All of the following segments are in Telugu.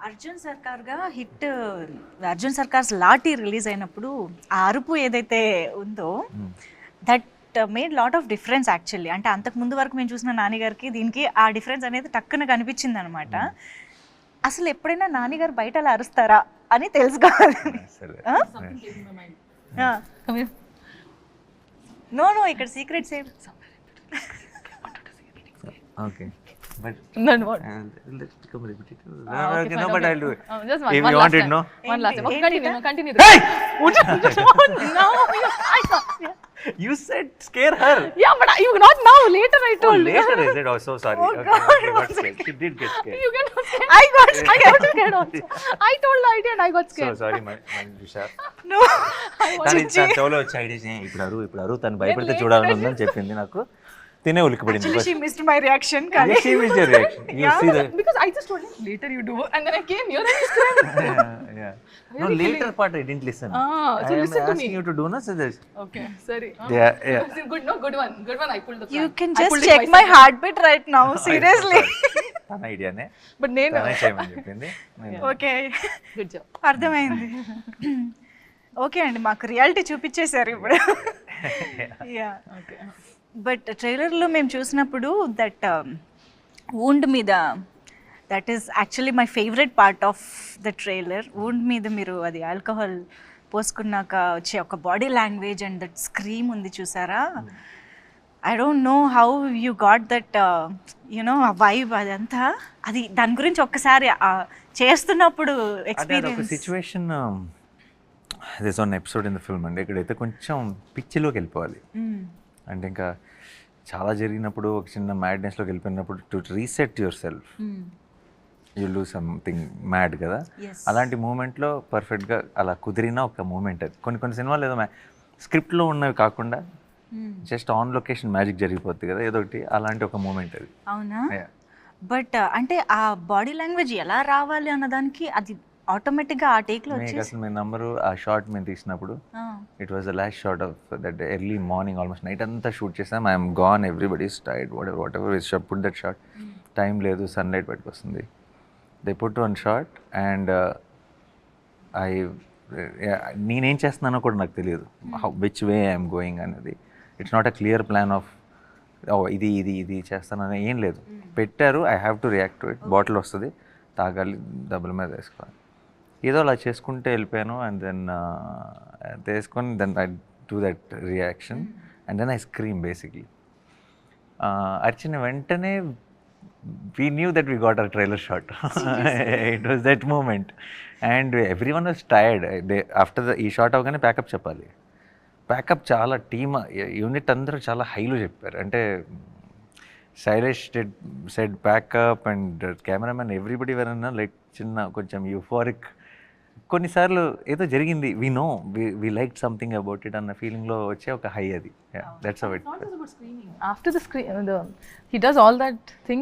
అర్జున్ సర్కార్గా హిట్ అర్జున్ సర్కార్స్ లాఠీ రిలీజ్ అయినప్పుడు ఆ అరుపు ఏదైతే ఉందో that made lot of difference actually. అంటే అంతకు ముందు వరకు మేము చూసిన నానిగారికి దీనికి ఆ డిఫరెన్స్ అనేది టక్కున కనిపించింది అనమాట. అసలు ఎప్పుడైనా నానిగారు బయట అలా అరుస్తారా అని తెలుసుకోవాలి. నో నో ఇక్కడ సీక్రెట్స్ ఏం. Okay. But Then what? let's become repetitive. Okay, No, fine, but okay. I'll do it. Just If one you last want it, time. no? One last time. Okay, Hey! continue. Hey! No, You said scare her. yeah, but you not now. Later I Oh, told. later is it? Oh, so sorry. Oh, Okay, God, okay, got scared. She did get scared. You get scared. I got I got scared also. I told the idea and I got So scared. sorry, my Vishal. No తను చెవులో వచ్చి ఐడియా ఇప్పుడు అరువు తను భయపడితే చూడాలని ఉందని చెప్పింది నాకు. తినే ఉలికిపడింది. Actually she missed my reaction. కానీ She missed your reaction. You see the Because I just told him later you do, and then I came here and you scared. yeah. No, later part I didn't listen. So I am listen to asking me. you to do, no? So there's Okay, sorry. yeah. Good, no, good one. I pulled the. You prank. Can I just pulled it check myself. My heart beat right now seriously. తన ఐడియానే But నేను. తనే చేయమని చెప్పింది. Okay Good job. అర్థమైంది. ఓకే అండి, మాకు రియాలిటీ చూపించేశారు ఇప్పుడు. Yeah Okay. బట్ ట్రైలర్లో మేము చూసినప్పుడు దట్ వూండ్ మీద that is actually my favourite part of the trailer. Wound మీద మీరు అది ఆల్కహాల్ పోసుకున్నాక వచ్చే ఒక body language and that scream ఉంది చూసారా. I don't know how you got that you know ah vibe అదంతా. అది దాని గురించి ఒక్కసారి చేస్తున్నప్పుడు అదే ఒక experience. Situation this one episode in the film అండి. ఇక్కడైతే కొంచెం పిచ్చిలోకి వెళ్ళిపోవాలి. అంటే ఇంకా చాలా జరిగినప్పుడు ఒక చిన్న మ్యాడ్నెస్లోకి వెళ్ళిపోయినప్పుడు to reset yourself you lose something mad కదా. అలాంటి మూమెంట్లో పర్ఫెక్ట్గా అలా కుదిరిన ఒక మూమెంట్ అది. కొన్ని సినిమాలు ఏదో స్క్రిప్ట్లో ఉన్నవి కాకుండా జస్ట్ ఆన్ లొకేషన్ మ్యాజిక్ జరిగిపోద్ది కదా ఏదో ఒకటి, అలాంటి ఒక మూమెంట్ అది. అవునా? బట్ అంటే ఆ బాడీ లాంగ్వేజ్ ఎలా రావాలి అన్నదానికి అది ఆటోమేటిక్గా ఆ టేక్లో మీకు వచ్చేసి అసలు మీ నంబరు ఆ షార్ట్ మేము తీసినప్పుడు it was the last short of that early morning almost night అంతా షూట్ చేసాం. I'm gone, everybody is tired, what ever put that short. Time లేదు, సన్లైట్ బయటకు వస్తుంది. They put one short and నేనేం చేస్తున్నానో కూడా నాకు తెలియదు, విచ్ వే ఐఎమ్ గోయింగ్ అనేది. It's not a clear plan of ఇది చేస్తానని ఏం లేదు. పెట్టారు, I have to react to it. Bottle వస్తుంది, తాగాలి, డబ్బుల మీద వేసుకోవాలి, ఏదో అలా చేసుకుంటే వెళ్ళిపోయాను. అండ్ దెన్ వేసుకొని then I do that reaction and then I scream basically. అర్చిన వెంటనే we knew that we got our trailer shot. It was that moment and everyone was tired. After the ఈ షాట్ అవగానే ప్యాకప్ చెప్పాలి. ప్యాకప్ చాలా టీమ్ యూనిట్ అందరూ చాలా హైలో చెప్పారు. అంటే Shailesh said pack up and cameraman everybody వెరన్నా లైక్ చిన్న కొంచెం యూఫోరిక్. కొన్నిసార్లు ఏదో జరిగింది, we know we like something about it అన్న ఫీలింగ్లో వచ్చే ఒక హై అది. That's how it. Not just about screaming. After the screen, he does all that thing,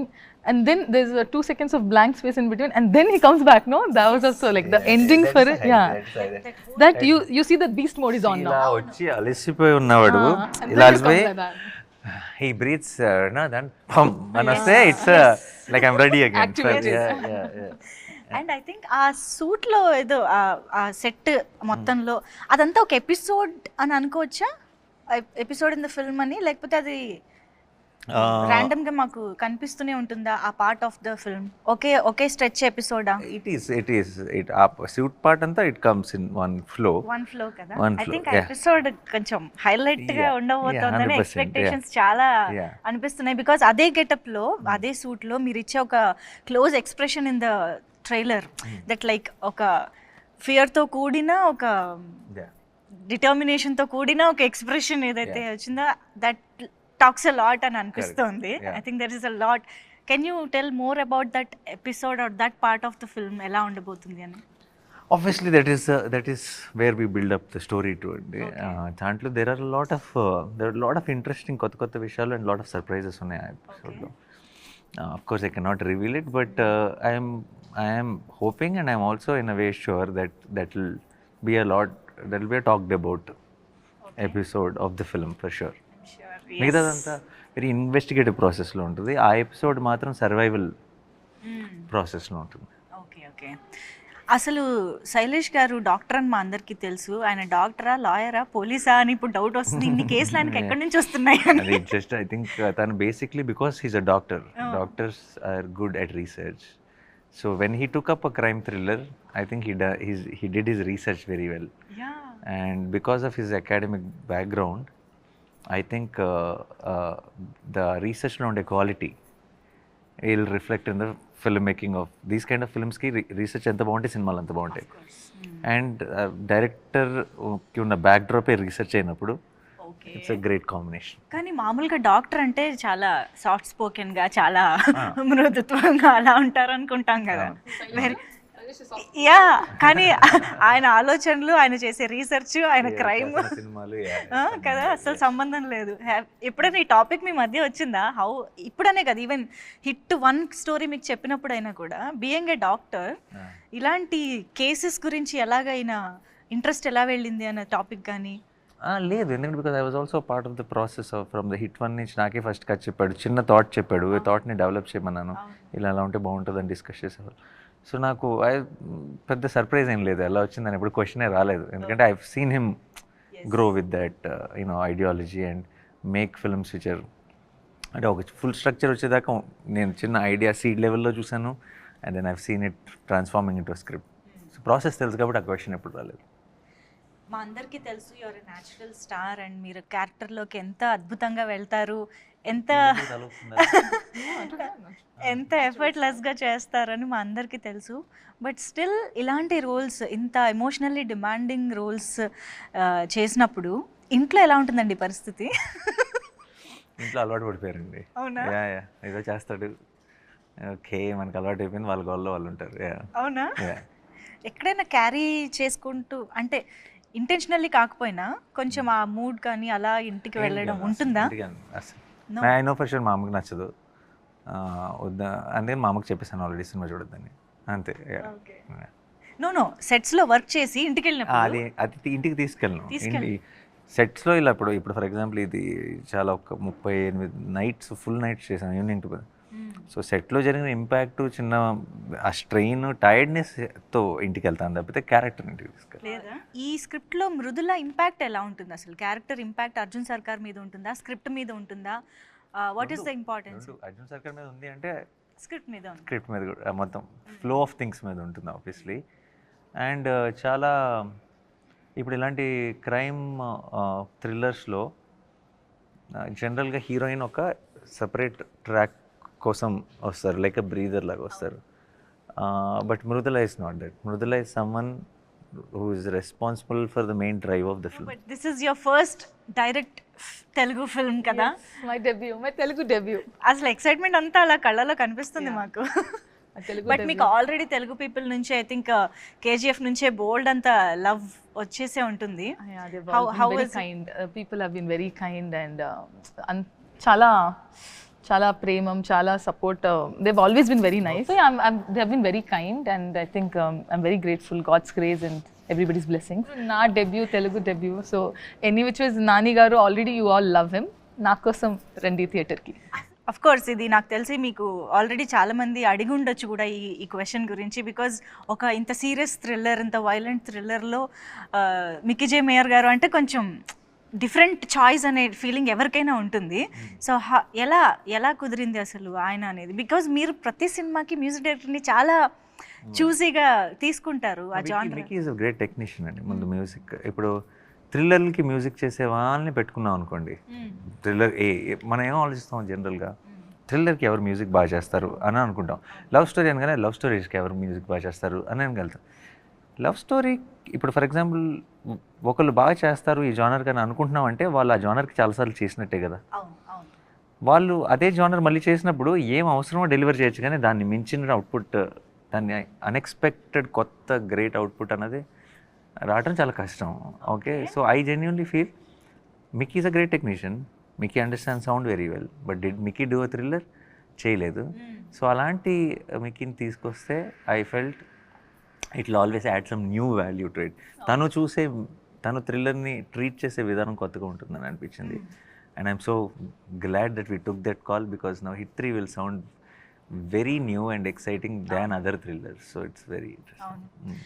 and then there's 2 seconds of blank space in between, and then he comes back. No, that was also like the ending for it. Yeah, that you see that beast mode is on ఇలా now. వచ్చి అలసిపోయి ఉన్నవాడు, And ఇలా then he అలసిపోయి comes like that. he breathes then and I say it's like I'm ready again. Activated. Yeah. And I think ఆ సూట్లో ఏదో ఆ సెట్ మొత్తంలో అదంతా ఒక ఎపిసోడ్ అని అనుకోవచ్చా? ఎపిసోడ్ ఇన్ ద ఫిల్మ్ అని, లేకపోతే అది ర్యాండమ్ గా మాకు కనిపిస్తూనే ఉంటుందా ఆ పార్ట్ ఆఫ్ ద ఫిల్మ్? ఒకే స్ట్రెచ్ ఎపిసోడా? It is ఆ suit part అంతా it comes in one flow. One flow కదా. One ఐ flow, థింక్ ఆ yeah. ఎపిసోడ్ కొంచెం హైలైట్ గా Yeah, ఉండబోతోందని 100%, ఎక్స్పెక్టేషన్స్ చాలా Yeah. అనిపిస్తున్నాయి. బికాస్ అదే గెటప్ లో అదే సూట్ లో మీరు ఇచ్చే ఒక close expression in the trailer that like ఒక ఫియర్ తో కూడిన ఒక Yeah. డిటర్మినేషన్ తో కూడిన ఒక ఎక్స్ప్రెషన్ ఏదైతే వచ్చిందో దట్ టాక్స్ అ లాట్ అని అనిపిస్తుంది. Yeah. I think there is a lot. Can you tell more about that episode or that part of the film ఎలా ఉండబోతుంది అని? Obviously that is where we build up the story to it. దాంట్లో there are a lot of interesting కొత్త విషయాలు and lot of surprises ఉన్నాయి ఆ ఎపిసోడ్లో. Of course I cannot reveal it, but I am hoping and I am also in a way sure that will be a talked about episode of the film for sure. మిగతాదంతా వెరీ ఇన్వెస్టిగేటివ్ ప్రాసెస్లో ఉంటుంది. ఆ ఎపిసోడ్ మాత్రం సర్వైవల్ ప్రాసెస్లో ఉంటుంది. ఓకే. ఓకే. అసలు శైలేష్ గారు డాక్టర్ అని మా అందరికీ తెలుసు. ఆయన డాక్టరా, లాయరా, పోలీసా అని ఇప్పుడు డౌట్ వస్తుంది. ఇన్ని కేసులు ఆయనకి ఎక్కడి నుంచి వస్తున్నాయి అని. అది జస్ట్ ఐ థింక్ తను basically because he's a doctor. Doctors are good at research. So when he took up a crime thriller, I think he did his research very well. Yeah. And because of his academic background, I think the research around quality will reflect in the filmmaking of these kind of films ki research enta bagunte cinemalu anta baguntayi. And director ki unna backdrop e research ayinappudu okay. it's a great combination. కానీ మామూలుగా డాక్టర్ అంటే చాలా సాఫ్ట్ స్పోకెన్ గా, చాలా మృదుత్వంగా అలా ఉంటారు అనుకుంటాం కదా. వెరీ యా, కానీ ఆయన ఆలోచనలు, ఆయన చేసే రీసెర్చ్, ఆయన క్రైమ్ సినిమాలు కదా, అసలు సంబంధం లేదు. ఎప్పుడైనా ఈ టాపిక్ మీ మధ్య వచ్చిందా? హౌ ఇప్పుడనే కదా, ఈవెన్ హిట్ 1 స్టోరీ మీకు చెప్పినప్పుడైనా కూడా బీయింగ్ ఏ డాక్టర్ ఇలాంటి కేసెస్ గురించి ఎలాగైనా ఇంట్రెస్ట్ ఎలా వెళ్ళింది అన్న టాపిక్ కానీ? లేదు, ఎందుకంటే because I was also part of the process of from the hit 1 నుంచి నాకే ఫస్ట్ కట్ చెప్పాడు, చిన్న థాట్ చెప్పాడు, ఈ థాట్ని డెవలప్ చేయమన్నాను, ఇలా అలా ఉంటే బాగుంటుందని డిస్కస్ చేసేవాళ్ళు. సో నాకు పెద్ద సర్ప్రైజ్ ఏం లేదు ఎలా వచ్చిందని, ఎప్పుడు క్వశ్చనే రాలేదు, ఎందుకంటే I seen him grow with that you know ideology and make films which are, అంటే ఒక ఫుల్ స్ట్రక్చర్ వచ్చేదాకా నేను చిన్న ఐడియా సీడ్ లెవెల్లో చూసాను, and then I seen it transforming into script. So process తెలుసు కాబట్టి ఆ క్వశ్చన్ ఎప్పుడు రాలేదు. మా అందరికీ తెలుసు యువర్ న్యాచురల్ స్టార్ అండ్ మీరు క్యారెక్టర్లోకి ఎంత అద్భుతంగా వెళ్తారు, ఎంత ఎఫర్ట్లెస్గా చేస్తారని మా అందరికీ తెలుసు. బట్ స్టిల్ ఇలాంటి రోల్స్, ఇంత ఎమోషనల్లీ డిమాండింగ్ రోల్స్ చేసినప్పుడు ఇంట్లో ఎలా ఉంటుందండి పరిస్థితి? ఇంట్లో అలవాటు పడిపోయారండి. అవునా? ఏదో చేస్తాడు, ఓకే మనకు అలవాటు అయిపోయింది, వాళ్ళ గోల్లో వాళ్ళు ఉంటారు. అవునా? ఎక్కడైనా క్యారీ చేసుకుంటూ, అంటే ఇంటెన్షనల్లీ కాకపోయినా కొంచెం ఆ మూడ్ కానీ అలా ఇంటికి వెళ్ళడం ఉంటుందా? ఐ నో ఫర్ షూర్ మా అమ్మకి నచ్చదు, వద్దా అంటే మా అమ్మకి చెప్పేసాను ఆల్రెడీ సినిమా చూడొద్దని, అంతే. నో సెట్స్లో వర్క్ చేసి ఇంటికి వెళ్ళినప్పుడు అది ఇంటికి తీసుకెళ్ళను. సెట్స్లో ఇలా ఇప్పుడు ఫర్ ఎగ్జాంపుల్ ఇది చాలా ఒక 38 నైట్స్ ఫుల్ నైట్స్ చేశాను ఈవినింగ్ టు. సో సెట్లో జరిగిన ఇంపాక్ట్, చిన్న ఆ స్ట్రెయిన్, టైర్డ్నెస్తో ఇంటికి వెళ్తాను తప్పితే క్యారెక్టర్ ఇంటికి తీసుకెళ్ళి. ఈ స్క్రిప్ట్లో మృదుల ఇంపాక్ట్ ఎలా ఉంటుంది అసలు? క్యారెక్టర్ ఇంపాక్ట్ అర్జున్ సర్కార్ మీద ఉంటుందా, స్క్రిప్ట్ మీద ఉంటుందా? What is the importance? Arjun సర్కార్ మీద ఉంది అంటే స్క్రిప్ట్ మీద కూడా మొత్తం ఫ్లో ఆఫ్ థింగ్స్ మీద ఉంటుంది ఆబ్వియస్లీ. అండ్ చాలా ఇప్పుడు ఇలాంటి క్రైమ్ థ్రిల్లర్స్లో జనరల్గా హీరోయిన్ ఒక సపరేట్ ట్రాక్ కోసం వస్తారు, లైక్ బ్రీదర్ లాగా వస్తారు. But Mrudula is not that. Mrudula is someone who is responsible for the main drive of the film. But this is your first direct Telugu film కదా? My Telugu debut. అసలు ఎక్సైట్మెంట్ అంతా అలా కళ్ళలో కనిపిస్తుంది మాకు. బట్ మీకు ఆల్రెడీ తెలుగు పీపుల్ నుంచి ఐ థింక్ కేజీఎఫ్ నుంచే బోల్డ్ అంత లవ్ వచ్చేసే ఉంటుంది. People have been very kind and చాలా ప్రేమం, చాలా support. They have always been very nice. They have been very kind and I think I'm very grateful. God's grace and everybody's blessings. నా debut, Telugu debut. So any which ways Nani garu already you all love him. నా కోసం రండి థియేటర్కి. అఫ్ కోర్స్ ఇది నాకు తెలిసి మీకు ఆల్రెడీ చాలామంది అడిగి ఉండొచ్చు కూడా ఈ క్వశ్చన్ గురించి. బికాజ్ ఒక ఇంత సీరియస్ థ్రిల్లర్, ఇంత వైలెంట్ థ్రిల్లర్లో మిక్కీ జే మేయర్ గారు అంటే కొంచెం డిఫరెంట్ చాయిస్ అనే ఫీలింగ్ ఎవరికైనా ఉంటుంది. సో ఎలా కుదిరింది అసలు ఆయన అనేది? బికాజ్ మీరు ప్రతి సినిమాకి మ్యూజిక్ డైరెక్టర్ని చాలా చూసీగా తీసుకుంటారు. ఆ genre. Mickey is a great technician అండి. ముందు మ్యూజిక్, ఇప్పుడు థ్రిల్లర్లకి మ్యూజిక్ చేసే వాళ్ళని పెట్టుకున్నాం అనుకోండి, థ్రిల్లర్ మనం ఏం ఆలోచిస్తాం జనరల్గా, థ్రిల్లర్కి ఎవరు మ్యూజిక్ బాగా చేస్తారు అని అనుకుంటాం. లవ్ స్టోరీ అనగానే లవ్ స్టోరీస్కి ఎవరు మ్యూజిక్ బాగా చేస్తారు అని అనగలుగుతాం. లవ్ స్టోరీ ఇప్పుడు ఫర్ ఎగ్జాంపుల్ ఒకళ్ళు బాగా చేస్తారు ఈ జానర్ కానీ అనుకుంటున్నాం అంటే వాళ్ళు ఆ జానర్కి చాలాసార్లు చేసినట్టే కదా. వాళ్ళు అదే జానర్ మళ్ళీ చేసినప్పుడు ఏం అవసరమో డెలివర్ చేయొచ్చు, కానీ దాన్ని మించిన అవుట్పుట్, దాన్ని అన్ఎక్స్పెక్టెడ్ కొత్త గ్రేట్ అవుట్పుట్ అన్నది రావడం చాలా కష్టం. Okay, so I genuinely feel Mickey is a great technician. Mickey understand sound very well, but did Mickey do a thriller? చేయలేదు. సో అలాంటి మిక్కీని తీసుకొస్తే I felt it will always add some new value to it. తను థ్రిల్లర్ని ట్రీట్ చేసే విధానం కొత్తగా ఉంటుందని అనిపించింది. And I'm so glad that we took that call, because now hit 3 will sound very new and exciting than other thrillers. So it's very interesting. అవును.